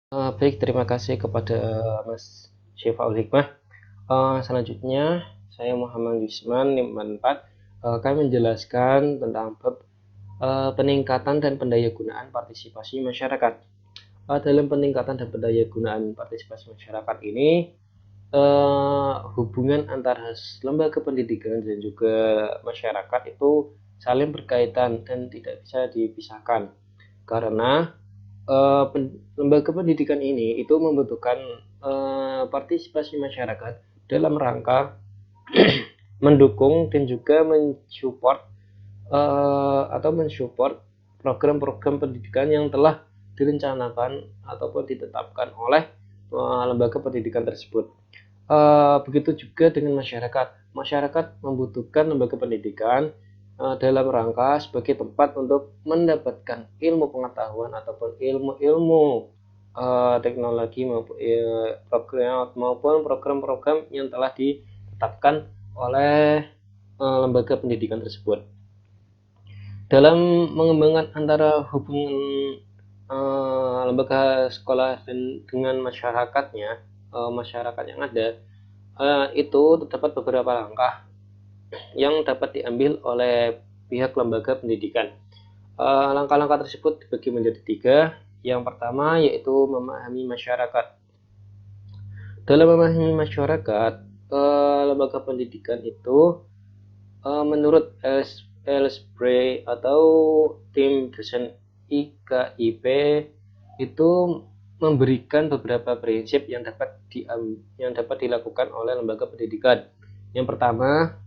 Baik, terima kasih kepada Mas Syifaul Hikmah. Selanjutnya, saya Muhammad Yusman, NIM 4, akan menjelaskan tentang bab peningkatan dan pendayagunaan partisipasi masyarakat. Dalam peningkatan dan pendayagunaan partisipasi masyarakat ini, hubungan antara lembaga pendidikan dan juga masyarakat itu saling berkaitan dan tidak bisa dipisahkan. Karena lembaga pendidikan ini itu membutuhkan partisipasi masyarakat dalam rangka mendukung dan juga mensupport atau mensupport program-program pendidikan yang telah direncanakan ataupun ditetapkan oleh lembaga pendidikan tersebut. Begitu juga dengan masyarakat. Masyarakat membutuhkan lembaga pendidikan dalam rangka sebagai tempat untuk mendapatkan ilmu pengetahuan ataupun ilmu-ilmu teknologi maupun program-program yang telah ditetapkan oleh lembaga pendidikan tersebut. Dalam mengembangkan antara hubungan lembaga sekolah dengan masyarakatnya, masyarakat yang ada, itu terdapat beberapa langkah yang dapat diambil oleh pihak lembaga pendidikan. Langkah-langkah tersebut dibagi menjadi 3. Yang pertama yaitu memahami masyarakat. Dalam memahami masyarakat, lembaga pendidikan itu menurut Elsbrey atau tim dosen IKIP itu memberikan beberapa prinsip yang dapat dilakukan oleh lembaga pendidikan. Yang pertama,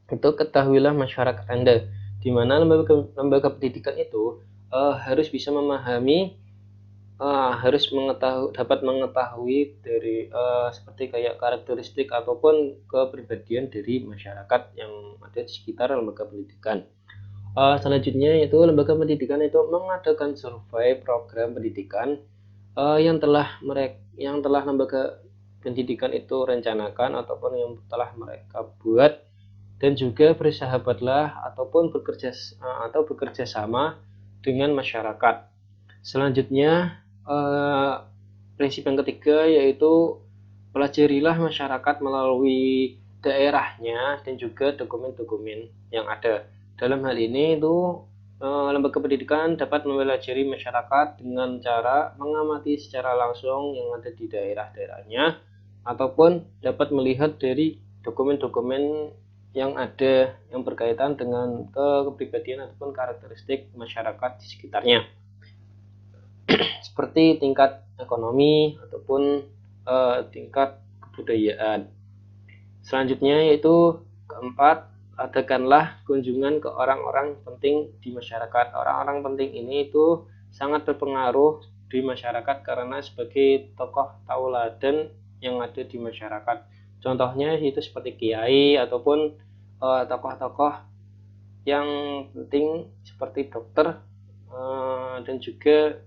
itu ketahuilah masyarakat Anda, di mana lembaga pendidikan itu harus bisa memahami, dapat mengetahui dari seperti kayak karakteristik ataupun kepribadian dari masyarakat yang ada di sekitar lembaga pendidikan. Selanjutnya yaitu lembaga pendidikan itu mengadakan survei program pendidikan yang telah lembaga pendidikan itu rencanakan ataupun yang telah mereka buat, dan juga bersahabatlah ataupun bekerja sama dengan masyarakat. Selanjutnya, prinsip yang ketiga yaitu pelajarilah masyarakat melalui daerahnya dan juga dokumen-dokumen yang ada. Dalam hal ini itu lembaga pendidikan dapat mempelajari masyarakat dengan cara mengamati secara langsung yang ada di daerah-daerahnya, ataupun dapat melihat dari dokumen-dokumen yang ada yang berkaitan dengan kepribadian ataupun karakteristik masyarakat di sekitarnya, seperti tingkat ekonomi ataupun tingkat kebudayaan. Selanjutnya yaitu keempat, adakanlah kunjungan ke orang-orang penting di masyarakat. Orang-orang penting ini itu sangat berpengaruh di masyarakat karena sebagai tokoh tauladan yang ada di masyarakat. Contohnya itu seperti kiai ataupun tokoh-tokoh yang penting seperti dokter dan juga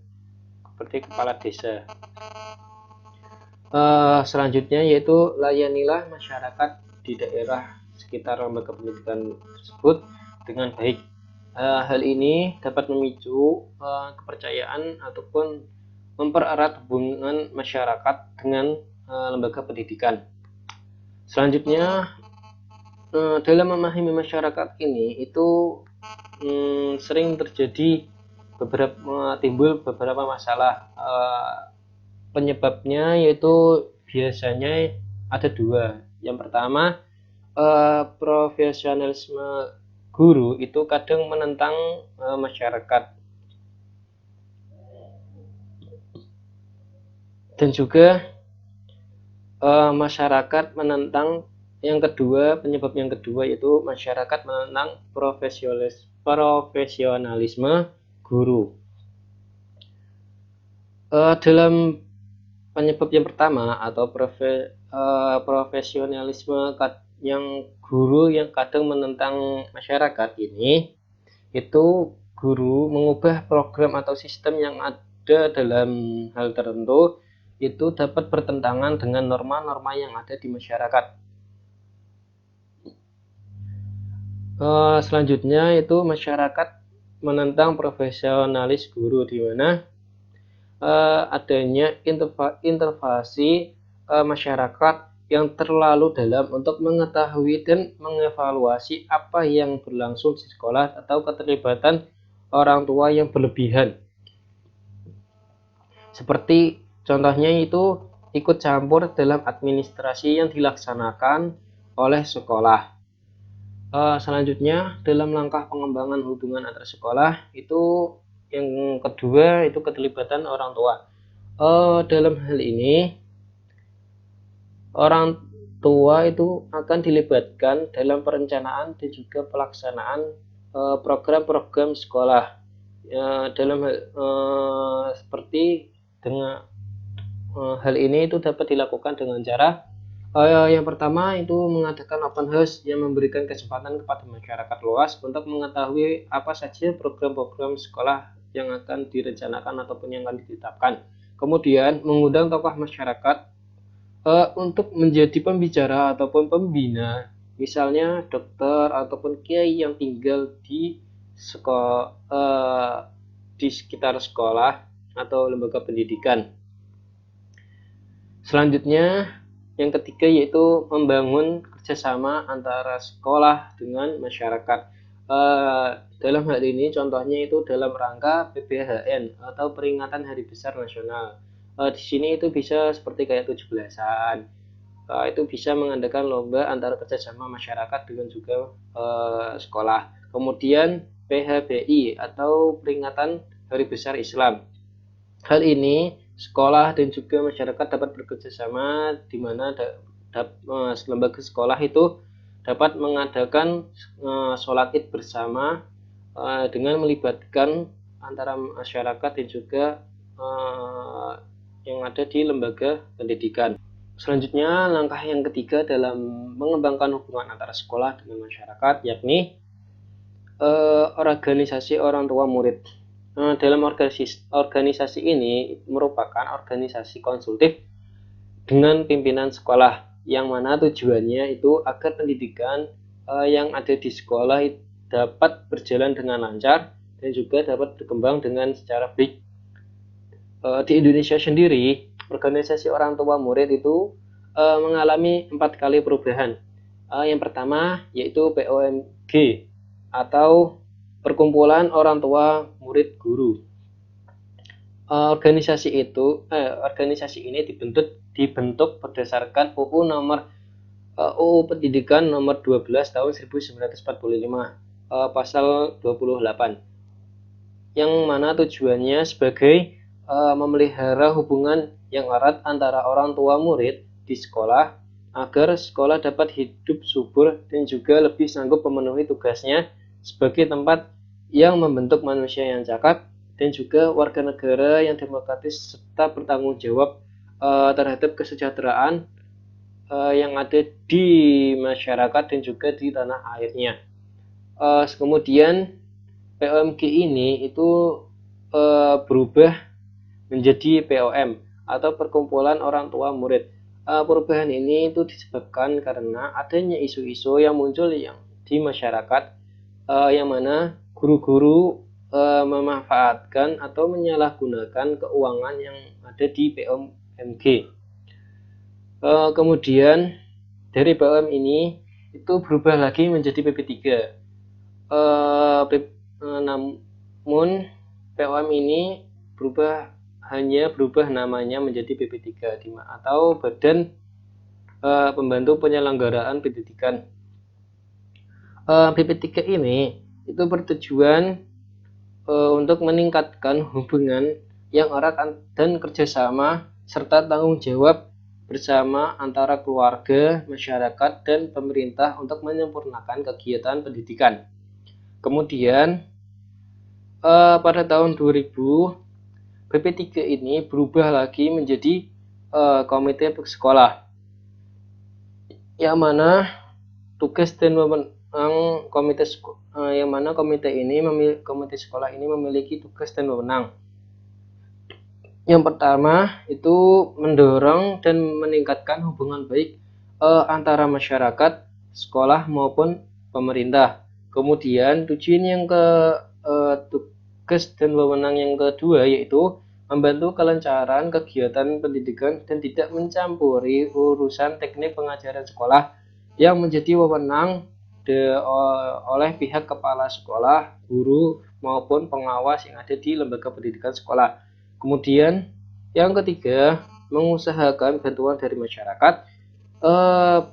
seperti kepala desa. Selanjutnya yaitu layanilah masyarakat di daerah sekitar lembaga pendidikan tersebut dengan baik. Hal ini dapat memicu kepercayaan ataupun mempererat hubungan masyarakat dengan lembaga pendidikan. Selanjutnya, dalam memahami masyarakat ini itu sering terjadi timbul beberapa masalah. Penyebabnya yaitu biasanya ada 2. Yang pertama, profesionalisme guru itu kadang menentang masyarakat, dan juga masyarakat menentang. Penyebab yang kedua yaitu masyarakat menentang profesionalisme guru. Dalam penyebab yang pertama atau profesionalisme yang guru yang kadang menentang masyarakat ini, itu guru mengubah program atau sistem yang ada dalam hal tertentu itu dapat bertentangan dengan norma-norma yang ada di masyarakat. Selanjutnya itu masyarakat menentang profesionalis guru, di mana adanya intervensi masyarakat yang terlalu dalam untuk mengetahui dan mengevaluasi apa yang berlangsung di sekolah atau keterlibatan orang tua yang berlebihan. Seperti contohnya itu ikut campur dalam administrasi yang dilaksanakan oleh sekolah. Selanjutnya dalam langkah pengembangan hubungan antar sekolah itu yang kedua itu keterlibatan orang tua. Dalam hal ini orang tua itu akan dilibatkan dalam perencanaan dan juga pelaksanaan program-program sekolah. Dalam hal seperti dengan hal ini itu dapat dilakukan dengan cara yang pertama itu mengadakan open house yang memberikan kesempatan kepada masyarakat luas untuk mengetahui apa saja program-program sekolah yang akan direncanakan ataupun yang akan ditetapkan. Kemudian mengundang tokoh masyarakat untuk menjadi pembicara ataupun pembina, misalnya dokter ataupun kiai yang tinggal di di sekitar sekolah atau lembaga pendidikan. Selanjutnya yang ketiga yaitu membangun kerjasama antara sekolah dengan masyarakat. Dalam hal ini contohnya itu dalam rangka PBHN atau peringatan Hari Besar Nasional. Di sini itu bisa seperti kayak 17-an. Itu bisa mengadakan lomba antara kerjasama masyarakat dengan juga sekolah. Kemudian PHBI atau peringatan Hari Besar Islam. Hal ini sekolah dan juga masyarakat dapat bekerja sama di mana lembaga sekolah itu dapat mengadakan sholat id bersama dengan melibatkan antara masyarakat dan juga yang ada di lembaga pendidikan. Selanjutnya langkah yang ketiga dalam mengembangkan hubungan antara sekolah dengan masyarakat yakni organisasi orang tua murid. Dalam organisasi ini merupakan organisasi konsultif dengan pimpinan sekolah yang mana tujuannya itu agar pendidikan yang ada di sekolah dapat berjalan dengan lancar dan juga dapat berkembang dengan secara baik. Di Indonesia sendiri, organisasi orang tua murid itu mengalami 4 kali perubahan. Yang pertama yaitu POMG atau Perkumpulan Orang Tua Murid Guru. Organisasi ini dibentuk berdasarkan UU Pendidikan nomor 12 tahun 1945 pasal 28 yang mana tujuannya sebagai memelihara hubungan yang erat antara orang tua murid di sekolah agar sekolah dapat hidup subur dan juga lebih sanggup memenuhi tugasnya sebagai tempat yang membentuk manusia yang cakap dan juga warga negara yang demokratis serta bertanggung jawab terhadap kesejahteraan yang ada di masyarakat dan juga di tanah airnya. Kemudian POMG ini itu berubah menjadi POM atau Perkumpulan Orang Tua Murid. Perubahan ini itu disebabkan karena adanya isu-isu yang muncul di masyarakat yang mana guru-guru memanfaatkan atau menyalahgunakan keuangan yang ada di POMG. Kemudian dari POM ini itu berubah lagi menjadi PP3. Namun POM ini hanya berubah namanya menjadi PP3 atau Badan Pembantu Penyelenggaraan Pendidikan. PP3 ini itu bertujuan untuk meningkatkan hubungan yang erat dan kerjasama serta tanggung jawab bersama antara keluarga, masyarakat, dan pemerintah untuk menyempurnakan kegiatan pendidikan. Kemudian pada tahun 2000 PP3 ini berubah lagi menjadi komite sekolah yang mana tugas dan komite sekolah ini memiliki tugas dan wewenang. Yang pertama itu mendorong dan meningkatkan hubungan baik antara masyarakat, sekolah maupun pemerintah. Kemudian tugas dan wewenang yang kedua yaitu membantu kelancaran kegiatan pendidikan dan tidak mencampuri urusan teknik pengajaran sekolah yang menjadi wewenang oleh pihak kepala sekolah, guru, maupun pengawas yang ada di lembaga pendidikan sekolah. Kemudian yang ketiga, mengusahakan bantuan dari masyarakat,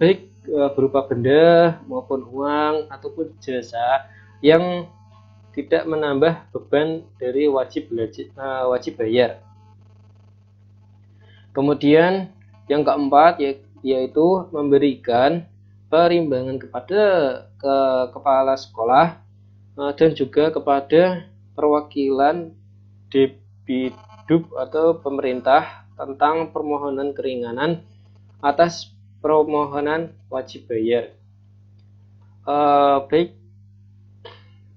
baik berupa benda maupun uang ataupun jasa yang tidak menambah beban dari wajib bayar. Kemudian yang keempat yaitu memberikan perimbangan kepada kepala sekolah dan juga kepada perwakilan Depdikbud atau pemerintah tentang permohonan keringanan atas permohonan wajib bayar. Baik,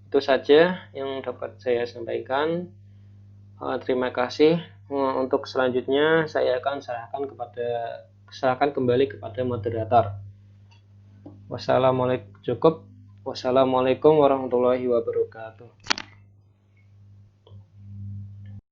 itu saja yang dapat saya sampaikan. Terima kasih. Untuk selanjutnya saya akan serahkan kembali kepada moderator. Wassalamualaikum warahmatullahi wabarakatuh.